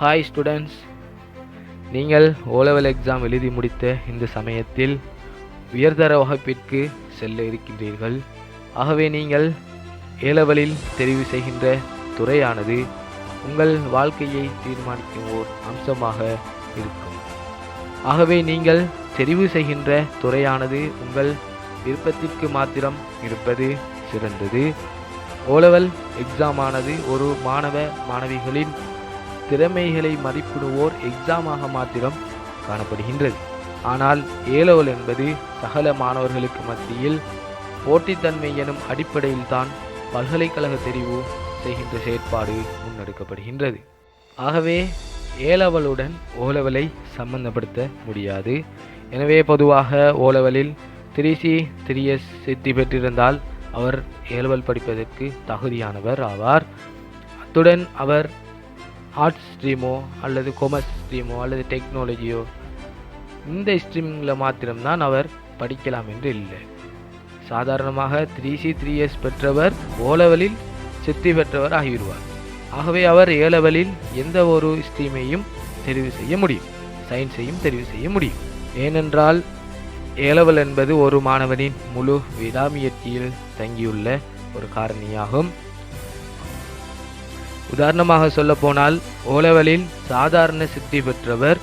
Hi students, நீங்கள் O level exam எழுதி முடித்த இந்த சமயத்தில் உயர்தர வகுப்பிற்கு செல்ல இருக்கின்றீர்கள். ஆகவே நீங்கள் ஏலெவலில் தெரிவு செய்கின்ற துறையானது உங்கள் வாழ்க்கையை தீர்மானிக்கும் ஓர் அம்சமாக இருக்கும். ஆகவே நீங்கள் தெரிவு செய்கின்ற துறையானது உங்கள் விருப்பத்திற்கு மாத்திரம் இருப்பது சிறந்தது. ஓலெவல் எக்ஸாமானது ஒரு மாணவிகளின் திறமைகளை மதிப்பிடுவோர் எக்ஸாமாக மாத்திரம் காணப்படுகின்றது. ஆனால் ஏலெவல் என்பது சகல மாணவர்களுக்கு மத்தியில் போட்டித்தன்மை எனும் அடிப்படையில் தான் பல்கலைக்கழக தெரிவு செய்கின்ற செயற்பாடு முன்னெடுக்கப்படுகின்றது. ஆகவே ஏலெவலுடன் ஓலெவலை சம்பந்தப்படுத்த முடியாது. எனவே பொதுவாக ஓலெவலில் 3C 3S சித்தி பெற்றிருந்தால் அவர் ஏலெவல் படிப்பதற்கு தகுதியானவர் ஆவார். அத்துடன் அவர் ஆர்ட்ஸ் ஸ்ட்ரீமோ அல்லது கொமர்ஸ் ஸ்ட்ரீமோ அல்லது டெக்னாலஜியோ இந்த ஸ்ட்ரீமில் மாத்திரம்தான் அவர் படிக்கலாம் என்று இல்லை. சாதாரணமாக 3C 3S பெற்றவர் ஓலெவலில் சித்தி பெற்றவர் ஆகிவிடுவார். ஆகவே அவர் ஏலெவலில் எந்த ஒரு ஸ்ட்ரீமையும் தெரிவு செய்ய முடியும், சயின்ஸையும் தெரிவு செய்ய முடியும். ஏனென்றால் ஏலெவல் என்பது ஒரு மாணவனின் முழு விடாமுயற்சியில் தங்கியுள்ள ஒரு காரணியாகும். உதாரணமாக சொல்ல போனால் ஓலெவலில் சாதாரண சித்தி பெற்றவர்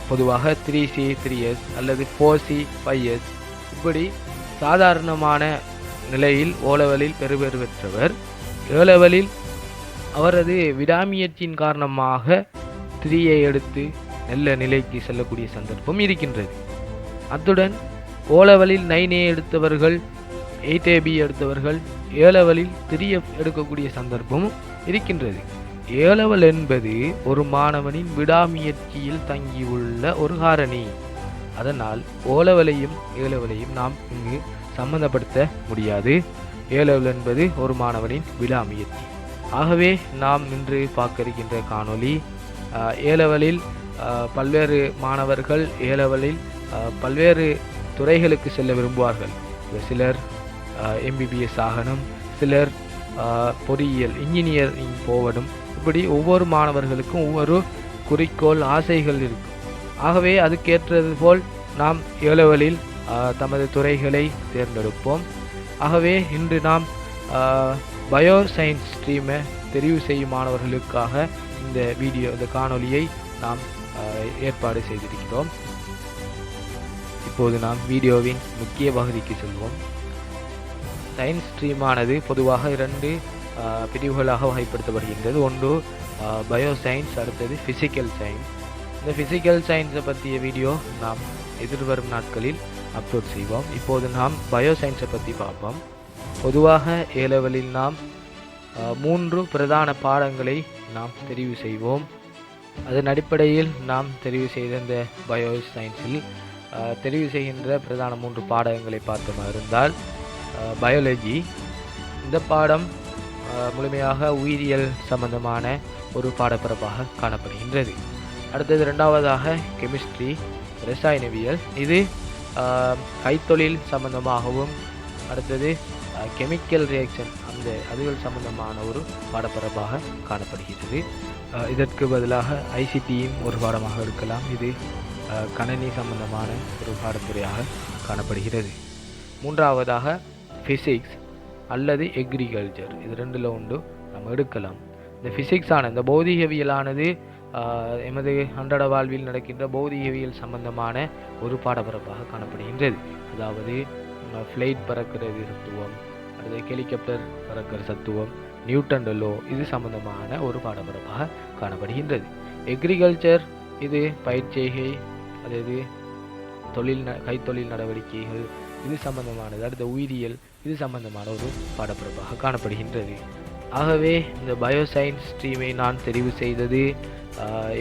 பொதுவாக 3C 3S அல்லது 4C 5S இப்படி சாதாரணமான நிலையில் ஓலெவலில் பெறுபேறு பெற்றவர் ஏலெவலில் அவரது விடாமுயற்சியின் காரணமாக 3A எடுத்து நல்ல நிலைக்கு செல்லக்கூடிய சந்தர்ப்பம் இருக்கின்றது. அத்துடன் ஓலெவலில் 9A எடுத்தவர்கள் 8AB எடுத்தவர்கள் ஏலெவலில் 3F எடுக்கக்கூடிய சந்தர்ப்பமும் இருக்கின்றது. ஏலெவல் என்பது ஒரு மாணவனின் விடாமுயற்சியில் தங்கியுள்ள ஒரு காரணி. அதனால் ஓலெவலையும் ஏலெவலையும் நாம் இங்கு சம்பந்தப்படுத்த முடியாது. ஏலெவல் என்பது ஒரு மாணவனின் விடாமுயற்சி. ஆகவே நாம் இன்று பார்க்க இருக்கின்ற காணொளி ஏலெவலில் பல்வேறு மாணவர்கள் ஏலெவலில் பல்வேறு துறைகளுக்கு செல்ல விரும்புவார்கள். சிலர் MBBS ஆகணும், சிலர் பொறியியல் இன்ஜினியரிங் போவதும், இப்படி ஒவ்வொரு மாணவர்களுக்கும் ஒவ்வொரு குறிக்கோள் ஆசைகள் இருக்கும். ஆகவே அதுக்கேற்றது போல் நாம் ஏலெவலில் தமது துறைகளை தேர்ந்தெடுப்போம். ஆகவே இன்று நாம் பயோ சயின்ஸ் ஸ்ட்ரீமை தெரிவு செய்யும் மாணவர்களுக்காக இந்த காணொளியை நாம் ஏற்பாடு செய்திருக்கிறோம். இப்போது நாம் வீடியோவின் முக்கிய பகுதிக்கு செல்வோம். சயின்ஸ் ஸ்ட்ரீமானது பொதுவாக 2 பிரிவுகளாக வகைப்படுத்தப்படுகின்றது. ஒன்று பயோ சயின்ஸ், அடுத்தது ஃபிசிக்கல் சயின்ஸ். இந்த ஃபிசிக்கல் சயின்ஸை பற்றிய வீடியோ நாம் எதிர்வரும் நாட்களில் அப்லோட் செய்வோம். இப்போது நாம் பயோ சயின்ஸை பற்றி பார்ப்போம். பொதுவாக ஏலெவலில் நாம் 3 பிரதான பாடங்களை நாம் தெரிவு செய்வோம். அதன் அடிப்படையில் நாம் தெரிவு செய்த இந்த பயோ சயின்ஸில் தெரிவு செய்கின்ற பிரதான 3 பாடங்களை பார்த்தோம் இருந்தால் பயாலஜி, இந்த பாடம் முழுமையாக உயிரியல் சம்பந்தமான ஒரு பாடப்பிறப்பாக காணப்படுகின்றது. அடுத்தது 2வதாக கெமிஸ்ட்ரி, ரசாயனவியல், இது கைத்தொழில் சம்பந்தமாகவும், அடுத்தது கெமிக்கல் ரியாக்ஷன் அதுகள் சம்பந்தமான ஒரு பாடப்பிறப்பாக காணப்படுகிறது. இதற்கு பதிலாக ICTயும் ஒரு பாடமாக இருக்கலாம். இது கணினி சம்பந்தமான ஒரு பாடத்துறையாக காணப்படுகிறது. 3வதாக ஃபிசிக்ஸ் அல்லது எக்ரிகல்ச்சர், இது 2ல் ஒன்று நம்ம எடுக்கலாம். இந்த ஃபிசிக்ஸான இந்த பௌதிகவியலானது எமது அன்றாட வாழ்வில் நடக்கின்ற பௌதிகவியல் சம்பந்தமான ஒரு பாடப்பிறப்பாக காணப்படுகின்றது. அதாவது ஃப்ளைட் பறக்கிறது தத்துவம், அல்லது ஹெலிகாப்டர் பறக்கிற தத்துவம், நியூட்டன் லோ, இது சம்பந்தமான ஒரு பாடப்பிறப்பாக காணப்படுகின்றது. எக்ரிகல்ச்சர் இது பயிர்ச்செய்கை, அதாவது கைத்தொழில் நடவடிக்கைகள், இது சம்பந்தமானது. அடுத்த உயிரியல், இது சம்பந்தமான ஒரு பாடப்பிறப்பாக காணப்படுகின்றது. ஆகவே இந்த பயோ சயின்ஸ் ஸ்ட்ரீமை நான் தெரிவு செய்தது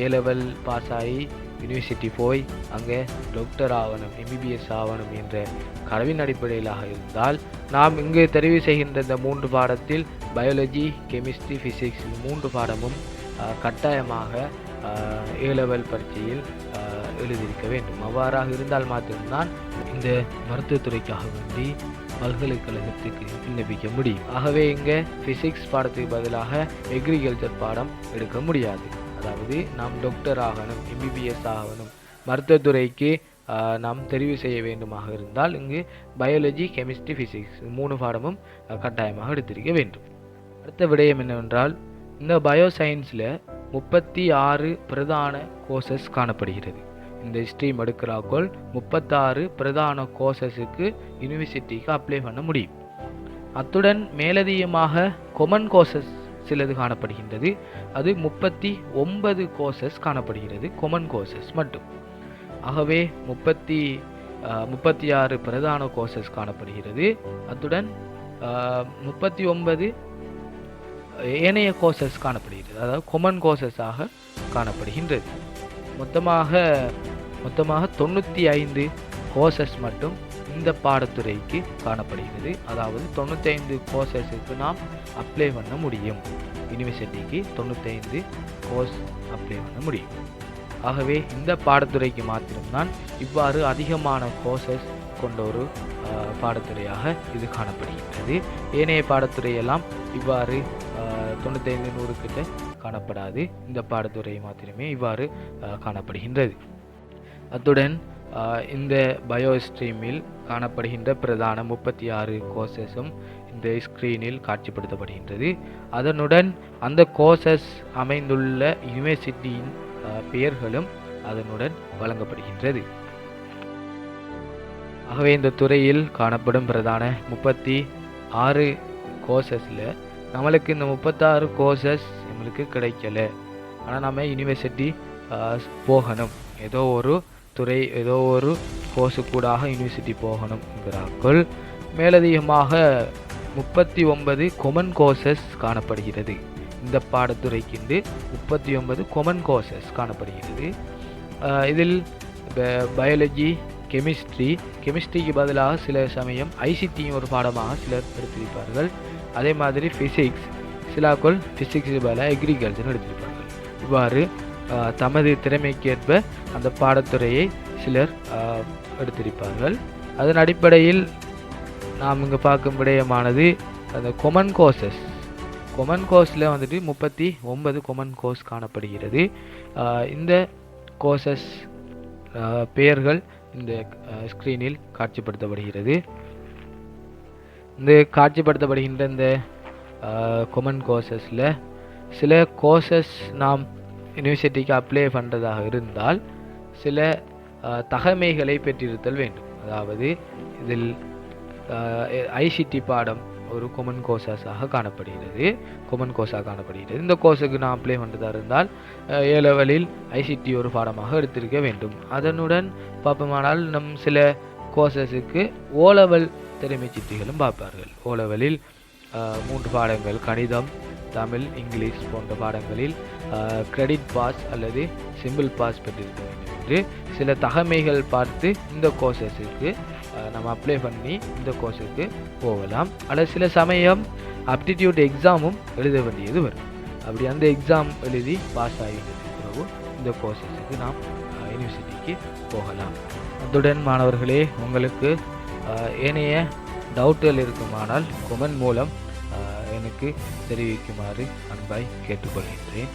ஏலெவல் பாஸ் ஆகி யூனிவர்சிட்டி போய் அங்கே டாக்டர் ஆகணும், MBBS ஆகணும் என்ற கனவின் அடிப்படையிலாக இருந்தால், நாம் இங்கு தெரிவு செய்கின்ற இந்த 3 பாடத்தில் பயாலஜி, கெமிஸ்ட்ரி, ஃபிசிக்ஸ் 3 பாடமும் கட்டாயமாக ஏலெவல் பரீட்சையில் எழுதியிருக்க வேண்டும். அவ்வாறாக இருந்தால் மாத்திரம்தான் இந்த மருத்துவத்துறைக்காக வேண்டி பல்கலைக்கழகத்துக்கு விண்ணப்பிக்க முடியும். ஆகவே இங்கே ஃபிசிக்ஸ் பாடத்துக்கு பதிலாக எக்ரிகல்ச்சர் பாடம் எடுக்க முடியாது. அதாவது நாம் டாக்டர் ஆகணும், எம்பிபிஎஸ் ஆகணும், மருத்துவத்துறைக்கு நாம் தெரிவு செய்ய வேண்டுமாக இருந்தால் இங்கு பயாலஜி, கெமிஸ்ட்ரி, ஃபிசிக்ஸ் 3 பாடமும் கட்டாயமாக எடுத்திருக்க வேண்டும். அடுத்த விடயம் என்னவென்றால், இந்த பயோசயின்ஸில் 36 பிரதான கோர்சஸ் காணப்படுகிறது. இந்த ஸ்ட்ரீம் எடுக்கிறாக்கள் 36 பிரதான கோர்சஸுக்கு யூனிவர்சிட்டிக்கு அப்ளை பண்ண முடியும். அத்துடன் மேலதிகமாக கொமன் கோர்சஸ் சிலது காணப்படுகின்றது. அது 39 கோர்சஸ் காணப்படுகிறது, கொமன் கோர்சஸ் மட்டும். ஆகவே 36 பிரதான கோர்சஸ் காணப்படுகிறது. அத்துடன் 39 ஏனைய கோர்சஸ் காணப்படுகிறது, அதாவது கொமன் கோர்சஸாக காணப்படுகின்றது. மொத்தமாக 95 கோர்சஸ் மட்டும் இந்த பாடத்துறைக்கு காணப்படுகிறது. அதாவது 95 கோர்சஸுக்கு நாம் அப்ளை பண்ண முடியும். யூனிவர்சிட்டிக்கு 95 கோர்ஸ் அப்ளை பண்ண முடியும். ஆகவே இந்த பாடத்துறைக்கு மாத்திரம்தான் இவ்வாறு அதிகமான கோர்சஸ் கொண்ட ஒரு பாடத்துறையாக இது காணப்படுகின்றது. ஏனைய பாடத்துறையெல்லாம் இவ்வாறு 95-100 கிட்ட காணப்படாது. இந்த பாடத்துறை மாத்திரமே இவ்வாறு காணப்படுகின்றது. அத்துடன் இந்த பயோ ஸ்ட்ரீமில் காணப்படுகின்ற பிரதான 36 கோர்சஸும் இந்த ஸ்கிரீனில் காட்சிப்படுத்தப்படுகின்றது. அதனுடன் அந்த கோர்சஸ் அமைந்துள்ள யூனிவர்சிட்டியின் பெயர்களும் அதனுடன் வழங்கப்படுகின்றது. ஆகவே இந்த துறையில் காணப்படும் பிரதான 36 கோர்சஸில் நம்மளுக்கு இந்த 36 கோர்சஸ் நம்மளுக்கு கிடைக்கல. ஆனால் நம்ம யூனிவர்சிட்டி போகணும், ஏதோ ஒரு துறை, ஏதோ ஒரு கோர்ஸு கூடாக யூனிவர்சிட்டி போகணும் என்கிறார்கள். மேலதிகமாக 39 கொமன் கோர்சஸ் காணப்படுகிறது. இந்த பாடத்துறைக்கு 39 கொமன் கோர்சஸ் காணப்படுகிறது. இதில் பயாலஜி, கெமிஸ்ட்ரிக்கு பதிலாக சில சமயம் ஐசிடியும் ஒரு பாடமாக சிலர் எடுத்திருப்பார்கள். அதே மாதிரி ஃபிசிக்ஸ், சிலாக்கள் ஃபிசிக்ஸுக்கு பதிலாக எக்ரிகல்ச்சர் எடுத்திருப்பார்கள். இவ்வாறு தமது திறமைக்கேற்ப அந்த பாடத்துறையை சிலர் எடுத்திருப்பார்கள். அதன் அடிப்படையில் நாம் இங்கே பார்க்கும் விடயமானது அந்த கொமன் கோர்ஸில் வந்துட்டு 39 கொமன் கோர்ஸ் காணப்படுகிறது. இந்த கோர்சஸ் பெயர்கள் இந்த ஸ்க்ரீனில் காட்சிப்படுத்தப்படுகிறது. இந்த காட்சிப்படுத்தப்படுகின்ற இந்த கொமன் கோர்சஸில் சில கோர்சஸ் நாம் யூனிவர்சிட்டிக்கு அப்ளை பண்ணுறதாக இருந்தால் சில தகமைகளை பெற்றிருத்தல் வேண்டும். அதாவது இதில் ஐசிடி பாடம் ஒரு கொமன் கோர்ஸாக காணப்படுகிறது. இந்த கோர்ஸுக்கு நான் அப்ளை பண்ணுறதா இருந்தால் A-லெவலில் ஐசிடி ஒரு பாடமாக எடுத்திருக்க வேண்டும். அதனுடன் பார்ப்போமானால் நம் சில கோர்சஸுக்கு O-லெவல் திறமை சித்திகளும் பார்ப்பார்கள். O-லெவலில் 3 பாடங்கள், கணிதம், தமிழ், இங்கிலீஷ் போன்ற பாடங்களில் கிரெடிட் பாஸ் அல்லது சிம்பிள் பாஸ் பெற்றிருக்க வேண்டும் என்று சில தகமைகள் பார்த்து இந்த கோர்சஸுக்கு நம்ம அப்ளை பண்ணி இந்த கோர்ஸுக்கு போகலாம். அல்லது சில சமயம் அப்டிடியூட் எக்ஸாமும் எழுத வேண்டியது வரும். அப்படி அந்த எக்ஸாம் எழுதி பாஸ் ஆகியதற்கு பிறகு இந்த கோர்சஸுக்கு நாம் யூனிவர்சிட்டிக்கு போகலாம். அத்துடன் மாணவர்களே, உங்களுக்கு ஏனைய டவுட்டுகள் இருக்குமானால் கொமெண்ட் மூலம் எனக்கு தெரிவிக்குமாறு அன்பாய் கேட்டுக்கொள்கின்றேன்.